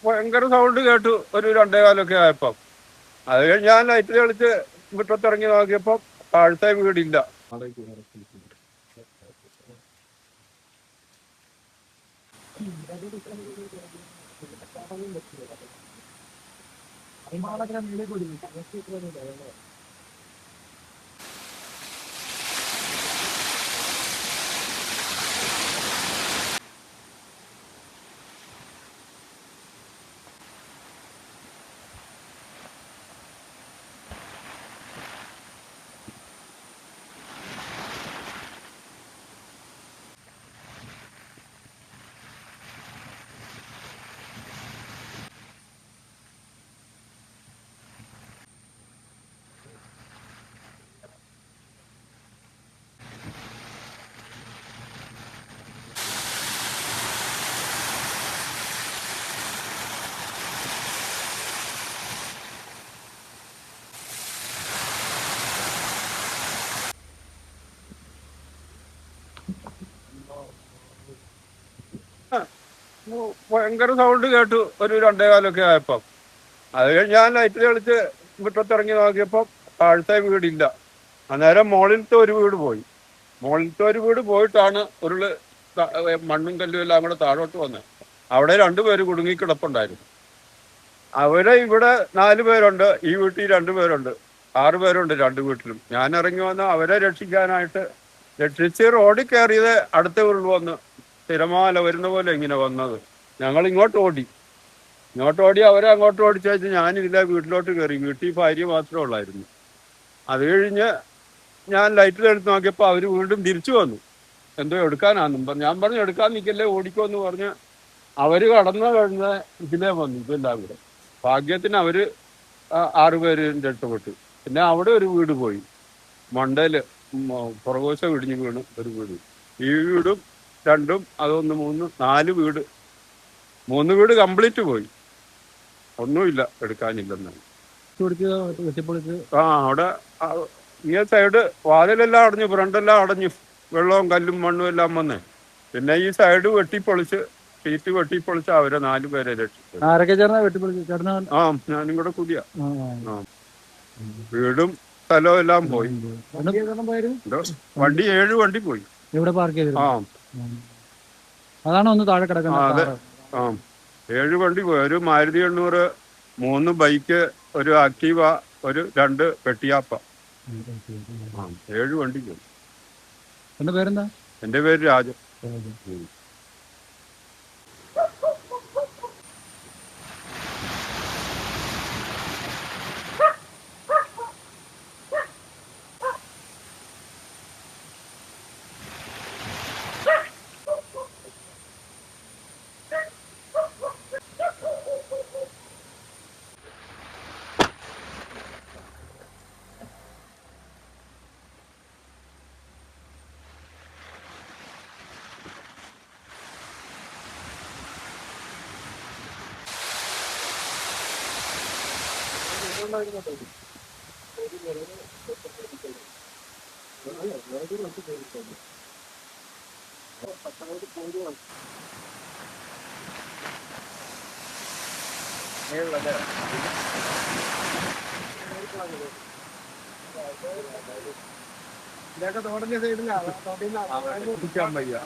ഭയങ്കര സൗണ്ട് കേട്ടു ഒരു 2:15 ആയപ്പം. അത് കഴിഞ്ഞ് ഞാൻ ലൈറ്റ് തെളിച്ച് മുറ്റത്തിറങ്ങി നോക്കിയപ്പം താഴത്തെ വീടില്ല. ഭയങ്കര സൗണ്ട് കേട്ടു ഒരു 2:15 ആയപ്പം. അത് കഴിഞ്ഞ് ഞാൻ ലൈറ്റ് തെളിച്ച് മുറ്റത്തിറങ്ങി നോക്കിയപ്പം താഴത്തെ വീടില്ല. അന്നേരം മുകളിലത്തെ ഒരു വീട് പോയി. മുകളിലത്തെ ഒരു വീട് പോയിട്ടാണ് ഉരുള് മണ്ണും കല്ലും എല്ലാം കൂടെ താഴോട്ട് വന്നത്. അവിടെ 2 പേര് കുടുങ്ങി കിടപ്പുണ്ടായിരുന്നു. അവരെ ഇവിടെ 4 പേരുണ്ട്, ഈ വീട്ടിൽ 2 പേരുണ്ട്, 6 പേരുണ്ട് 2 വീട്ടിലും. ഞാൻ ഇറങ്ങി വന്ന് അവരെ രക്ഷിക്കാനായിട്ട് രക്ഷിച്ച് റോഡിൽ കയറിയത് അടുത്ത ഉരുൾ വന്ന് തിരമാല വരുന്ന പോലെ ഇങ്ങനെ വന്നത്. ഞങ്ങൾ ഇങ്ങോട്ട് ഓടി അവരെ അങ്ങോട്ട് ഓടിച്ചു. ഞാനില്ല, വീട്ടിലോട്ട് കയറി. വീട്ടിൽ ഭാര്യ മാത്രമേ ഉള്ളായിരുന്നു. അത് കഴിഞ്ഞ് ഞാൻ ലൈറ്റിൽ എടുത്ത് നോക്കിയപ്പോൾ അവർ വീണ്ടും തിരിച്ചു വന്നു. എന്തോ എടുക്കാനാന്നും പറഞ്ഞു. ഞാൻ പറഞ്ഞു എടുക്കാൻ നിൽക്കല്ലേ, ഓടിക്കോന്ന് പറഞ്ഞ് അവര് കടന്നു കഴിഞ്ഞ ഇതിലേ വന്നു ഇതെല്ലാം കൂടെ. ഭാഗ്യത്തിന് അവര് 6 പേര് രക്ഷപ്പെട്ടു. പിന്നെ അവിടെ ഒരു വീട് പോയി, മണ്ടയില് പുറകോശം ഇടിഞ്ഞു വീണ് ഒരു വീട്. ഈ വീടും 2ഉം അതൊന്ന് 3 4 വീട്, 3 വീട് കംപ്ലീറ്റ് പോയി. ഒന്നുമില്ല, എടുക്കാനില്ലെന്നാണ്. അവിടെ ഈ സൈഡ് വാതിലെല്ലാം അടഞ്ഞു, ഫ്രണ്ടെല്ലാം അടഞ്ഞു, വെള്ളവും കല്ലും മണ്ണും എല്ലാം വന്നേ. പിന്നെ ഈ സൈഡ് വെട്ടിപ്പൊളിച്ച്, ഷീറ്റ് വെട്ടിപ്പൊളിച്ച് അവരെ 4 പേരെ രക്ഷിച്ചു. ആ, ഞാനും കൂടെ കൂടിയാ. വീടും സ്ഥലവും എല്ലാം പോയി. വണ്ടി 7 വണ്ടി പോയി. ആ, അതാണ് ഒന്ന് താഴെ കിടക്കുന്നത്. അതെ. ആ, 7 വണ്ടി പോയി. ഒരു മാരുതി 800, 3 ബൈക്ക്, ഒരു ആക്റ്റീവ, ഒരു 2 പെട്ടിയാപ്പ. 7 വണ്ടി പോയി. എന്റെ പേരെന്താ? എന്റെ പേര് രാജൻ. ഇതൊക്കെ തോടിന്റെ സൈഡിലാണ്. കുടിക്കാൻ വയ്യ.